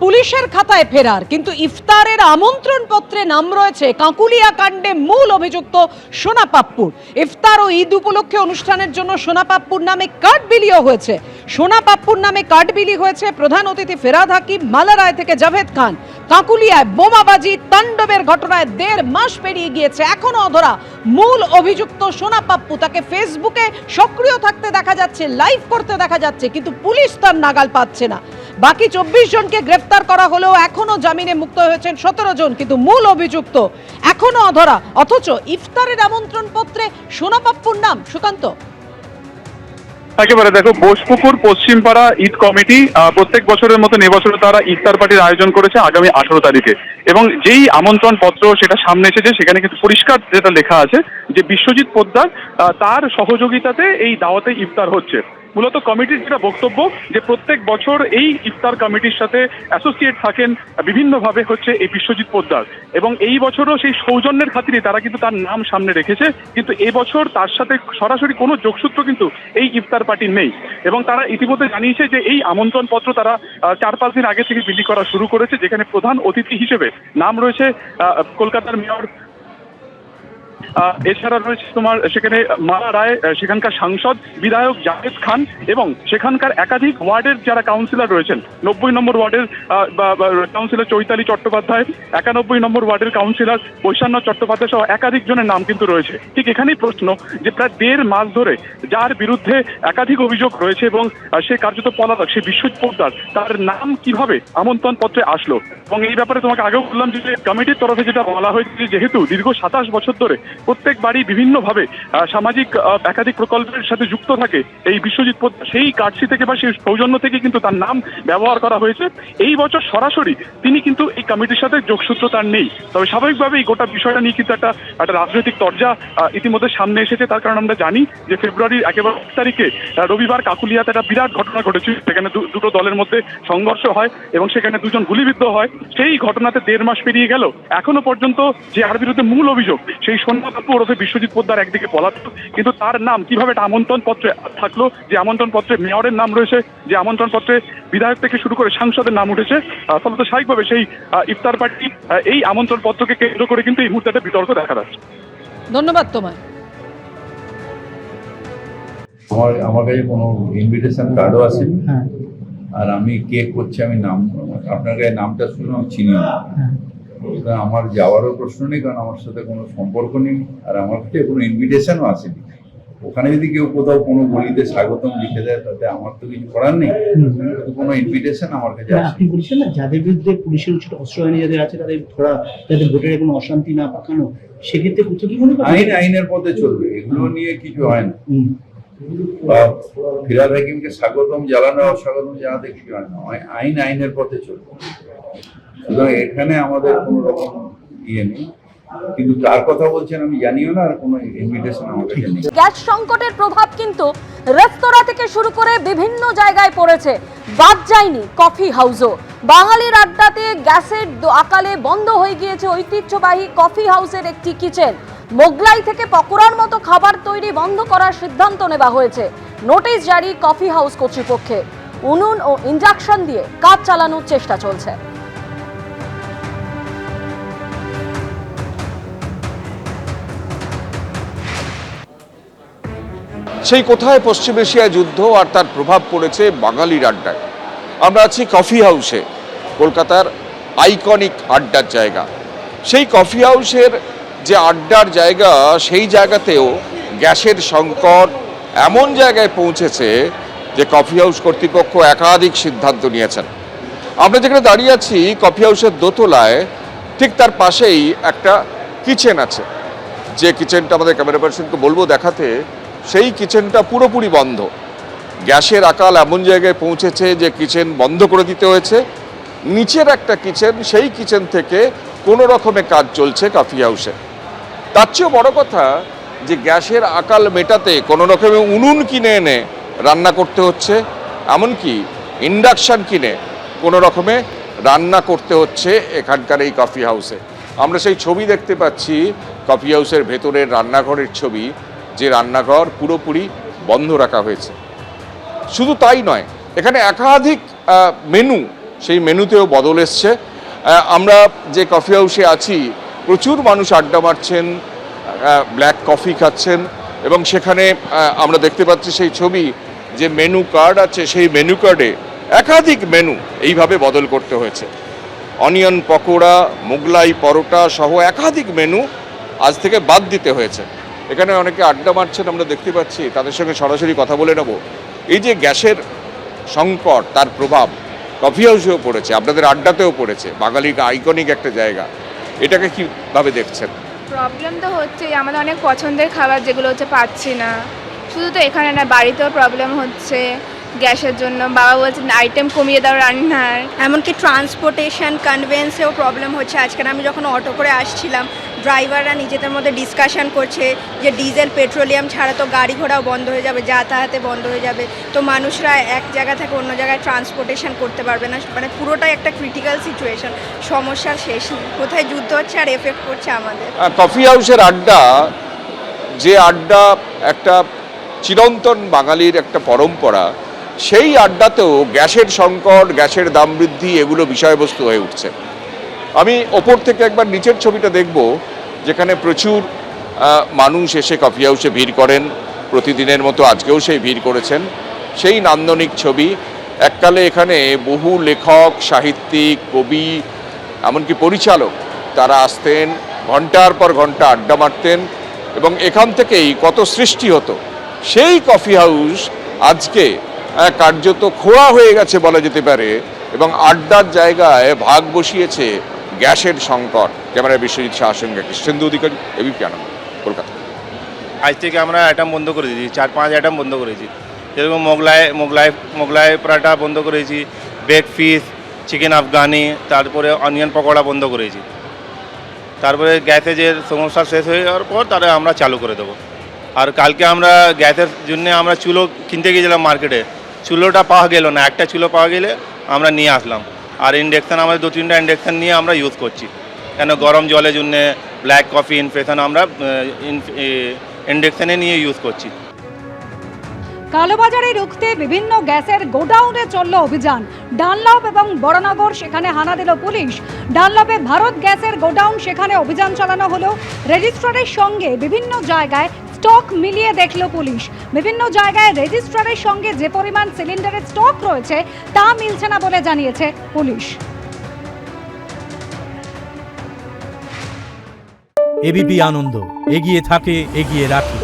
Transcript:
পুলিশের খাতায় ফেরার, কিন্তু ইফতারের আমন্ত্রণ পত্রে নাম রয়েছে কাঁকুলিয়া কাণ্ডে মূল অভিযুক্ত সোনা পাপ্পুর। ইফতার ও ঈদ উপলক্ষে অনুষ্ঠানের জন্য সোনা পাপ্পুর নামে কার্ড বিলিও হয়েছে। সোনা পাপ্পুর নামে কার্ড বিলি হয়েছে। প্রধান অতিথি ফেরাদ হাকিম, মালারায় থেকে জাভেদ খান। কাঁকুলিয়ায় বোমাবাজি তাণ্ডবের ঘটনায় 1.5 মাস পেরিয়ে গিয়েছে, এখনো অধরা মূল অভিযুক্ত সোনা পাপ্পু। তাকে ফেসবুকে সক্রিয় থাকতে দেখা যাচ্ছে, লাইভ করতে দেখা যাচ্ছে, কিন্তু পুলিশ তার নাগাল পাচ্ছে না। বাকি 24 জনকে গ্রেফতার করা হলেও এখনো জামিনে মুক্ত হয়েছেন 17 জন, কিন্তু মূল অভিযুক্ত এখনো অধরা। অথচ ইফতারের আমন্ত্রণ পত্রে সোনা পাপ্পুর নাম। সুকান্ত, একেবারে দেখো, বোসপুকুর পশ্চিমপাড়া ঈদ কমিটি প্রত্যেক বছরের মতন এবছরে তারা ইফতার পার্টির আয়োজন করেছে আগামী 18 তারিখে, এবং যেই আমন্ত্রণ পত্র সেটা সামনে এসেছে সেখানে কিন্তু পরিষ্কার যেটা লেখা আছে যে বিশ্বজিৎ পোদ্দার তার সহযোগিতাতে এই দাওয়াতে ইফতার হচ্ছে। মূলত কমিটির যেটা বক্তব্য যে প্রত্যেক বছর এই ইফতার কমিটির সাথে অ্যাসোসিয়েট থাকেন বিভিন্নভাবে হচ্ছে এই বিশ্বজিৎ পোদ্দার, এবং এই বছরও সেই সৌজন্যের খাতিরে তারা কিন্তু তার নাম সামনে রেখেছে। কিন্তু এবছর তার সাথে সরাসরি কোনো যোগসূত্র কিন্তু এই ইফতার পার্টির নেই, এবং তারা ইতিমধ্যে জানিয়েছে যে এই আমন্ত্রণ পত্র তারা 4-5 দিন আগে থেকে বিলি করা শুরু করেছে, যেখানে প্রধান অতিথি হিসেবে নাম রয়েছে কলকাতার মেয়র, এছাড়া রয়েছে তোমার সেখানে মালা রায়, সেখানকার সাংসদ বিধায়ক জাভেদ খান, এবং সেখানকার একাধিক ওয়ার্ডের যারা কাউন্সিলর রয়েছেন। 90 নম্বর ওয়ার্ডের কাউন্সিলর চৈতালি চট্টোপাধ্যায়, 91 নম্বর ওয়ার্ডের কাউন্সিলর বৈশানাথ চট্টোপাধ্যায় সহ একাধিক জনের নাম কিন্তু রয়েছে। ঠিক এখানেই প্রশ্ন যে প্রায় 1.5 মাস ধরে যার বিরুদ্ধে একাধিক অভিযোগ রয়েছে এবং সে কার্যত পলাতক, সে বিশ্বজিৎ পোদ্দার, তার নাম কিভাবে আমন্ত্রণ পত্রে আসলো। এবং এই ব্যাপারে তোমাকে আগেও বললাম যে কমিটির তরফে যেটা বলা হয়েছে, যেহেতু দীর্ঘ 27 বছর ধরে প্রত্যেক বাড়ি বিভিন্নভাবে সামাজিক একাধিক প্রকল্পের সাথে যুক্ত থাকে এই বিশ্বজিৎ পোদ্দার, সেই কার্ডসি থেকে বা সেই সৌজন্য থেকে কিন্তু তার নাম ব্যবহার করা হয়েছে। এই বছর সরাসরি তিনি কিন্তু এই কমিটির সাথে যোগসূত্র তার নেই। তবে স্বাভাবিকভাবে এই গোটা বিষয়টা নিয়ে কিন্তু একটা রাজনৈতিক তরজা ইতিমধ্যে সামনে এসেছে। তার কারণ আমরা জানি যে ফেব্রুয়ারির 1 তারিখে রবিবার কাকুলিয়াতে একটা বিরাট ঘটনা ঘটেছে, সেখানে দুটো দলের মধ্যে সংঘর্ষ হয় এবং সেখানে 2 জন গুলিবিদ্ধ হয়। সেই ঘটনাতে 1.5 মাস পেরিয়ে গেল, এখনো পর্যন্ত যে আর বিরুদ্ধে মূল অভিযোগ সেই সোনা পাপ্পু ওরফে বিশ্বজিৎ পোদ্দার একদিকে পলাতক, কিন্তু তার নাম কিভাবে একটা আমন্ত্রণ পত্রে থাকলো, যে আমন্ত্রণ পত্রে মেয়রের নাম রয়েছে, যে আমন্ত্রণ পত্রে বিধায়ক থেকে শুরু করে সাংসদের নাম উঠেছে। ফলত স্বাভাবিকভাবে সেই ইফতার পার্টি এই আমন্ত্রণ পত্রকে কেন্দ্র করে কিন্তু এই মুহূর্তে একটা বিতর্ক দেখা যাচ্ছে। ধন্যবাদ তোমায়। আমার কাছে কোনো ইনভিটেশন কার্ডও আসেনি, আর আমি কে করছে আমি নাম আপনার কাছে নামটা শুনে আমি চিনি না। আমার যাওয়ারও প্রশ্ন নেই, কারণ আমার সাথে কোনো সম্পর্ক নেই, আর আমার কাছে কোনো ইনভিটেশনও আসেনি। ওখানে যদি কেউ কোথাও কোনো গলিতে স্বাগতম লিখে দেয় তাতে আমার তো কিছু করার নেই, কোনো ইনভিটেশন আমার কাছে আসেনি। আপনি বলছেন না যাদের বিরুদ্ধে পুলিশের উচিত অস্ত্র আইনে যাদের আছে তাদের ধরা, যাদের ভোটের কোনো অশান্তি না পাকানো, সেক্ষেত্রে কি মনে করেন আইনের পথে চলবে, এগুলো নিয়ে কিছু হয় না। বা ফিরাদ হাকিমকে স্বাগতম জানানো অস্বাগতম জানাতে কিছু হয় না, আইনের পথে চলবে। সুতরাং এখানে আমাদের কোনো রকম ইয়ে নেই, কিন্তু কার কথা বলছেন আমি জানিও না, আর কোনো ইনভিটেশন আমার কাছে নেই। গ্যাস সংকটের প্রভাব কিন্তু রেস্তোরাঁ থেকে শুরু করে বিভিন্ন জায়গায় পড়েছে, বাদ যায়নি কফি হাউসও। বাঙালির আড্ডাতে গ্যাসের আকালে বন্ধ হয়ে গিয়েছে ঐতিহ্যবাহী কফি হাউসের একটি কিচেন। মোগলাই থেকে পকোড়ার মতো খাবার তৈরি বন্ধ করার সিদ্ধান্ত নেওয়া হয়েছে। নোটিশ জারি কফি হাউস কর্তৃপক্ষে। উনুন ও ইন্ডাকশন দিয়ে কাজ চালানোর চেষ্টা চলছে। সেই কোথায় পশ্চিম এশিয়ায় যুদ্ধ আর তার প্রভাব পড়েছে বাঙালির আড্ডায়। আমরা আছি কফি হাউসে, কলকাতার আইকনিক আড্ডার জায়গা। সেই কফি হাউসের যে আড্ডার জায়গা, সেই জায়গাতেও গ্যাসের সংকট এমন জায়গায় পৌঁছেছে যে কফি হাউস কর্তৃপক্ষ একাধিক সিদ্ধান্ত নিয়েছেন। আমরা যেখানে দাঁড়িয়ে আছি কফি হাউসের দোতলায়, ঠিক তার পাশেই একটা কিচেন আছে, যে কিচেনটা আমাদের ক্যামেরা পার্সনকে বলবো দেখাতে। সেই কিচেনটা পুরোপুরি বন্ধ। গ্যাসের আকাল এমন জায়গায় পৌঁছেছে যে কিচেন বন্ধ করে দিতে হয়েছে। নিচের একটা কিচেন, সেই কিচেন থেকে কোনো রকমে কাজ চলছে কফি হাউসে। তার চেয়েও বড় কথা যে গ্যাসের আকাল মেটাতে কোনো রকমে উনুন কিনে এনে রান্না করতে হচ্ছে, এমনকি ইন্ডাকশান কিনে কোনো রকমে রান্না করতে হচ্ছে এখানকার এই কফি হাউসে। আমরা সেই ছবি দেখতে পাচ্ছি, কফি হাউসের ভেতরের রান্নাঘরের ছবি, যে রান্নাঘর পুরোপুরি বন্ধ রাখা হয়েছে। শুধু তাই নয়, এখানে একাধিক মেনু সেই মেনুতেও বদল এসছে। আমরা যে কফি হাউসে আছি প্রচুর মানুষ আড্ডা মারছেন, ব্ল্যাক কফি খাচ্ছেন, এবং সেখানে আমরা দেখতে পাচ্ছি সেই ছবি যে মেনু কার্ড আছে, সেই মেনু কার্ডে একাধিক মেনু এইভাবে বদল করতে হয়েছে। অনিয়ন পকোড়া, মোগলাই পরোটা সহ একাধিক মেনু আজ থেকে বাদ দিতে হয়েছে। এখানে অনেকে আড্ডা মারছেন, আমরা দেখতে পাচ্ছি, তাদের সঙ্গে সরাসরি কথা বলে নেব। এই যে গ্যাসের সংকট, তার প্রভাব কফি হাউসেও পড়েছে, আপনাদের আড্ডাতেও পড়েছে, বাঙালির আইকনিক একটা জায়গা, এটাকে কীভাবে দেখছেন? প্রবলেম তো হচ্ছেই, আমাদের অনেক পছন্দের খাবার যেগুলো হচ্ছে পাচ্ছি না। শুধু তো এখানে না, বাড়িতেও প্রবলেম হচ্ছে গ্যাসের জন্য। বাবা বলছে আইটেম কমিয়ে দাও রান্নার। এমনকি ট্রান্সপোর্টেশন কনভেন্সেও প্রবলেম হচ্ছে। আজকে আমি যখন অটো করে আসছিলাম, ড্রাইভাররা নিজেদের মধ্যে ডিসকাশন করছে যে ডিজেল পেট্রোলিয়াম ছাড়া তো গাড়ি ঘোড়াও বন্ধ হয়ে যাবে, যাতায়াতে বন্ধ হয়ে যাবে, তো মানুষরা এক জায়গা থেকে অন্য জায়গায় ট্রান্সপোর্টেশন করতে পারবে না। মানে পুরোটাই একটা ক্রিটিক্যাল সিচুয়েশন, সমস্যার শেষ নেই। কোথায় যুদ্ধ হচ্ছে আর এফেক্ট করছে আমাদের। কফি হাউসের আড্ডা, যে আড্ডা একটা চিরন্তন বাঙালির একটা পরম্পরা, সেই আড্ডাতেও গ্যাসের সংকট, গ্যাসের দাম বৃদ্ধি এগুলো বিষয়বস্তু হয়ে উঠছে। আমি ওপর থেকে একবার নিচের ছবিটা দেখব, যেখানে প্রচুর মানুষ এসে কফি হাউসে ভিড় করেন, প্রতিদিনের মতো আজকেও সেই ভিড় করেছেন। সেই নান্দনিক ছবি। এককালে এখানে বহু লেখক, সাহিত্যিক, কবি, এমনকি পরিচালক তারা আসতেন, ঘন্টার পর ঘন্টা আড্ডা মারতেন, এবং এখান থেকেই কত সৃষ্টি হতো। সেই কফি হাউস আজকে কার্যত খোয়া হয়ে গেছে বলা যেতে পারে, এবং আড্ডার জায়গায় ভাগ বসিয়েছে গ্যাসের সংকট। ক্যামেরায় বিশ্বজিৎ শাহর সঙ্গে কৃষ্ণেন্দু অধিকারী, এবিপি আনন্দ, কলকাতা। আজ থেকে আমরা আইটেম বন্ধ করে দিয়েছি, 4-5 আইটেম বন্ধ করেছি। যেরকম মোগলাই পরাঠা বন্ধ করেছি, বেক ফিশ, চিকেন আফগানি, তারপরে অনিয়ন পকোড়া বন্ধ করেছি। তারপরে গ্যাসে যে সমস্যা শেষ হয়ে যাওয়ার পর তারা আমরা চালু করে দেবো। আর কালকে আমরা গ্যাসের জন্য আমরা চুলো কিনতে গিয়েছিলাম মার্কেটে, চুলোটা পাওয়া গেল না। একটা চুলো পাওয়া গেলে আমরা নিয়ে আসলাম। আর ইন্ডাকশান আমাদের 2-3টা ইন্ডাকশান নিয়ে আমরা ইউজ করছি, কেন গরম জলের জন্য ব্ল্যাক কফি ইনফেকশন আমরা ইন্ডাকশানে নিয়ে ইউজ করছি। কালোবাজারে রুখতে বিভিন্ন গ্যাসের গোডাউনে চলল অভিযান। ডানলপ এবং বড়নগর, সেখানে হানা দিল পুলিশ। ডানলপে ভারত গ্যাসের গোডাউন, সেখানে অভিযান চালানো হলো। রেজিস্ট্রারের সঙ্গে বিভিন্ন জায়গায় স্টক মিলিয়ে দেখল পুলিশ। বিভিন্ন জায়গায় রেজিস্ট্রারের সঙ্গে যে পরিমাণ সিলিন্ডারের স্টক রয়েছে তা মিলছে না বলে জানিয়েছে পুলিশ। এবিপি আনন্দ, এগিয়ে থাকে, এগিয়ে রাখে।